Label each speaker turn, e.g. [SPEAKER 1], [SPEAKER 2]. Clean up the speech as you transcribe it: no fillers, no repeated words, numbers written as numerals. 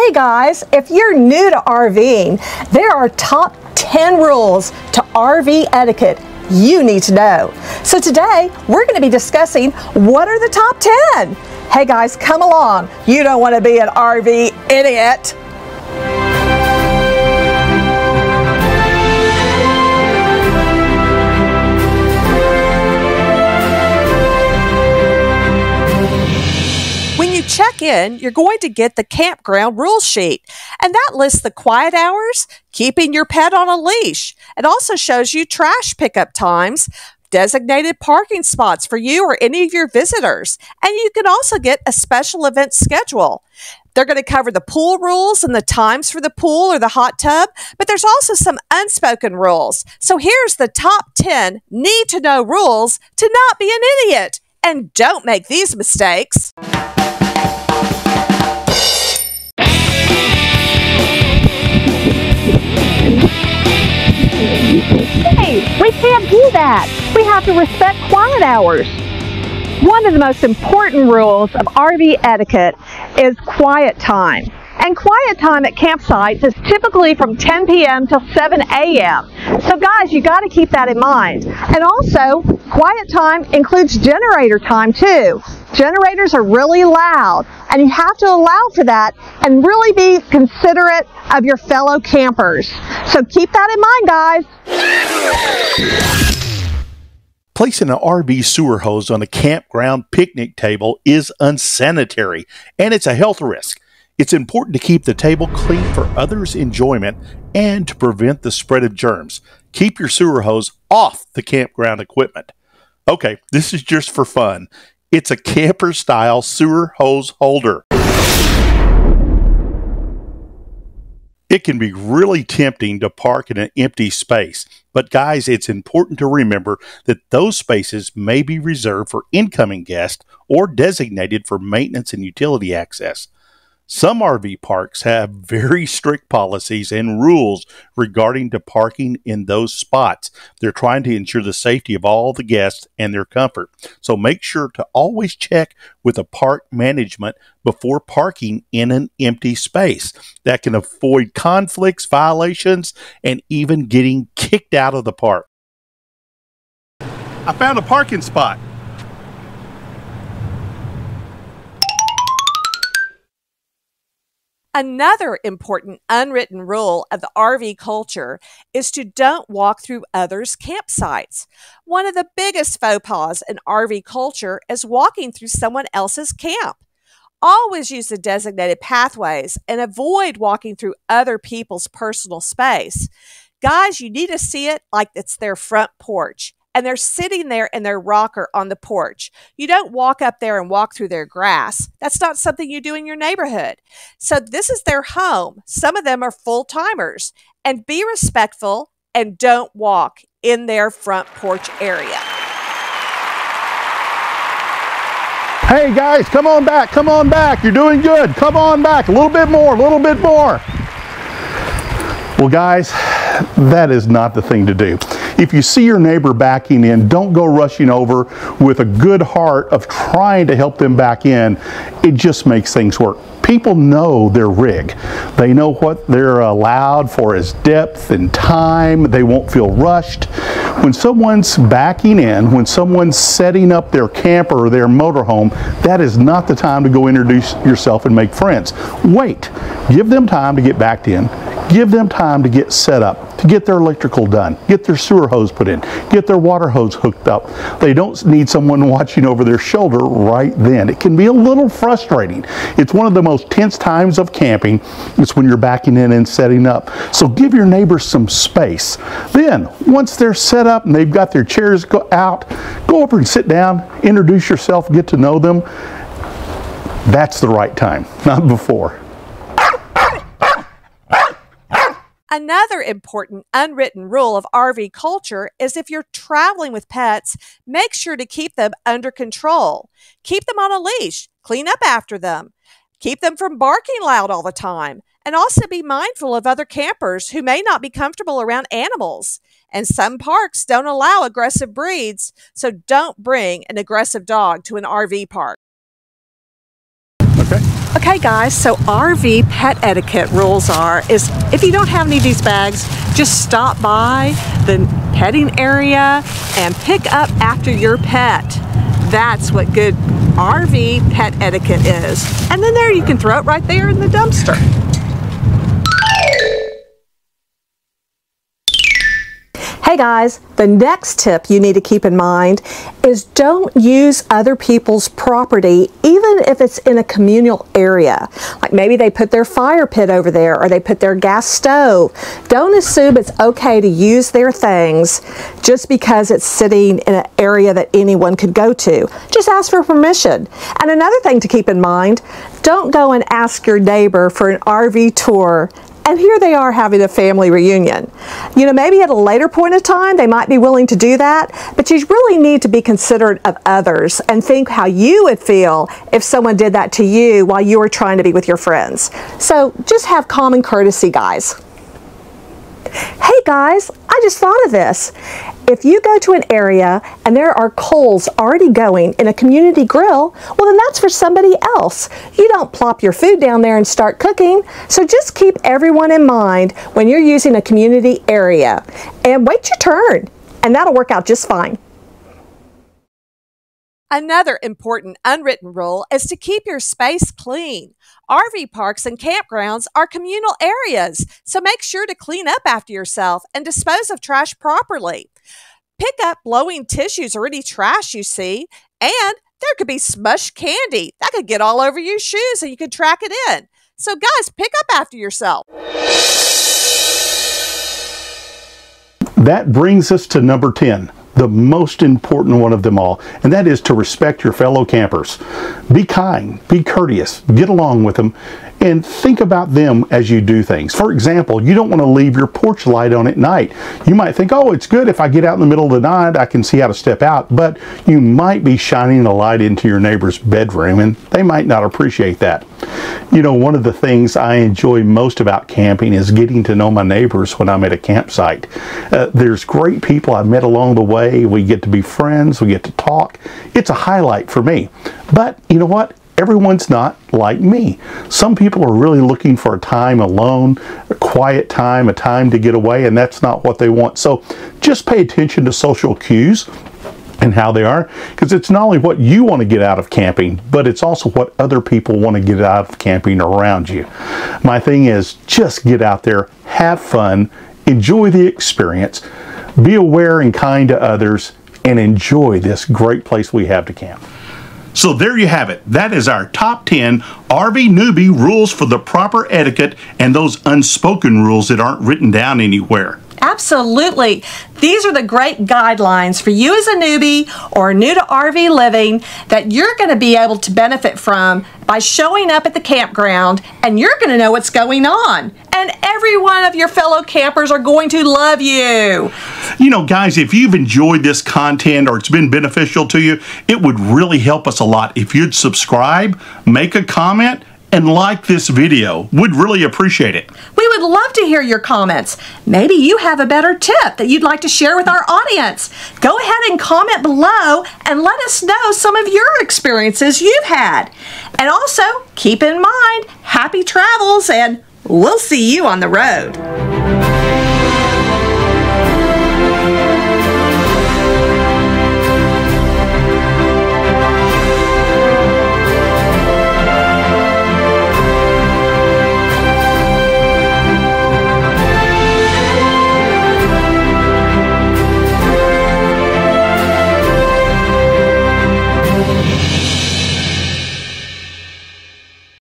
[SPEAKER 1] Hey guys, if you're new to RVing, there are top 10 rules to RV etiquette you need to know. So today, we're going to be discussing what are the top 10. Hey guys, come along. You don't want to be an RV idiot. When you check in, you're going to get the Campground Rules sheet, and that lists the quiet hours, keeping your pet on a leash. It also shows you trash pickup times, designated parking spots for you or any of your visitors, and you can also get a special event schedule. They're going to cover the pool rules and the times for the pool or the hot tub, but there's also some unspoken rules. So here's the top 10 need-to-know rules to not be an idiot. And don't make these mistakes.
[SPEAKER 2] Hey, we can't do that. We have to respect quiet hours. One of the most important rules of RV etiquette is quiet time. And quiet time at campsites is typically from 10 p.m. till 7 a.m. So guys, you got to keep that in mind. And also, quiet time includes generator time too. Generators are really loud, and you have to allow for that and really be considerate of your fellow campers. So keep that in mind, guys.
[SPEAKER 3] Placing an RV sewer hose on a campground picnic table is unsanitary, and it's a health risk. It's important to keep the table clean for others' enjoyment and to prevent the spread of germs. Keep your sewer hose off the campground equipment. Okay, this is just for fun. It's a camper-style sewer hose holder. It can be really tempting to park in an empty space, but guys, it's important to remember that those spaces may be reserved for incoming guests or designated for maintenance and utility access. Some RV parks have very strict policies and rules regarding to parking in those spots. They're trying to ensure the safety of all the guests and their comfort. So make sure to always check with the park management before parking in an empty space. That can avoid conflicts, violations, and even getting kicked out of the park. I found a parking spot.
[SPEAKER 1] Another important unwritten rule of the RV culture is to don't walk through others' campsites. One of the biggest faux pas in RV culture is walking through someone else's camp. Always use the designated pathways and avoid walking through other people's personal space. Guys, you need to see it like it's their front porch, and they're sitting there in their rocker on the porch. You don't walk up there and walk through their grass. That's not something you do in your neighborhood. So this is their home. Some of them are full-timers. And be respectful and don't walk in their front porch area.
[SPEAKER 3] Hey guys, come on back, come on back. You're doing good. Come on back. A little bit more, a little bit more. Well guys, that is not the thing to do. If you see your neighbor backing in, don't go rushing over with a good heart of trying to help them back in. It just makes things work. People know their rig. They know what they're allowed for as depth and time. They won't feel rushed. When someone's backing in, when someone's setting up their camper or their motorhome, that is not the time to go introduce yourself and make friends. Wait. Give them time to get backed in. Give them time to get set up, to get their electrical done, get their sewer hose put in, get their water hose hooked up. They don't need someone watching over their shoulder right then. It can be a little frustrating. It's one of the most tense times of camping. It's when you're backing in and setting up. So give your neighbors some space. Then, once they're set up and they've got their chairs out, go over and sit down, introduce yourself, get to know them. That's the right time, not before.
[SPEAKER 1] Another important unwritten rule of RV culture is if you're traveling with pets, make sure to keep them under control. Keep them on a leash. Clean up after them. Keep them from barking loud all the time. And also be mindful of other campers who may not be comfortable around animals. And some parks don't allow aggressive breeds, so don't bring an aggressive dog to an RV park.
[SPEAKER 3] Okay.
[SPEAKER 1] Okay guys, so RV pet etiquette rules is if you don't have any of these bags, just stop by the petting area and pick up after your pet. That's what good RV pet etiquette is. And then there you can throw it right there in the dumpster. Hey guys, the next tip you need to keep in mind is don't use other people's property even if it's in a communal area. Like maybe they put their fire pit over there or they put their gas stove. Don't assume it's okay to use their things just because it's sitting in an area that anyone could go to. Just ask for permission. And another thing to keep in mind, don't go and ask your neighbor for an RV tour. And here they are having a family reunion. You know, maybe at a later point in time, they might be willing to do that, but you really need to be considerate of others and think how you would feel if someone did that to you while you were trying to be with your friends. So just have common courtesy, guys. Hey guys, I just thought of this. If you go to an area and there are coals already going in a community grill, well then that's for somebody else. You don't plop your food down there and start cooking. So just keep everyone in mind when you're using a community area and wait your turn, and that'll work out just fine. Another important unwritten rule is to keep your space clean. RV parks and campgrounds are communal areas, so make sure to clean up after yourself and dispose of trash properly. Pick up blowing tissues or any trash you see, and there could be smushed candy. That could get all over your shoes and you could track it in. So guys, pick up after yourself.
[SPEAKER 3] That brings us to number 10. The most important one of them all, and that is to respect your fellow campers. Be kind, be courteous, get along with them, and think about them as you do things. For example, you don't want to leave your porch light on at night. You might think, oh, it's good if I get out in the middle of the night, I can see how to step out, but you might be shining a light into your neighbor's bedroom, and they might not appreciate that. You know, one of the things I enjoy most about camping is getting to know my neighbors when I'm at a campsite. There's great people I've met along the way. We get to be friends. We get to talk. It's a highlight for me. But you know what? Everyone's not like me. Some people are really looking for a time alone, a quiet time, a time to get away, and that's not what they want. So just pay attention to social cues and how they are, because it's not only what you want to get out of camping, but it's also what other people want to get out of camping around you. My thing is just get out there, have fun, enjoy the experience, be aware and kind to others, and enjoy this great place we have to camp. So there you have it. That is our top 10 RV newbie rules for the proper etiquette and those unspoken rules that aren't written down anywhere.
[SPEAKER 1] Absolutely. These are the great guidelines for you as a newbie or new to RV living that you're going to be able to benefit from by showing up at the campground, and you're going to know what's going on. And every one of your fellow campers are going to love you.
[SPEAKER 3] You know, guys, if you've enjoyed this content or it's been beneficial to you, it would really help us a lot if you'd subscribe, make a comment, and like this video. We'd really appreciate it.
[SPEAKER 1] We would love to hear your comments. Maybe you have a better tip that you'd like to share with our audience. Go ahead and comment below and let us know some of your experiences you've had. And also, keep in mind, happy travels, and we'll see you on the road.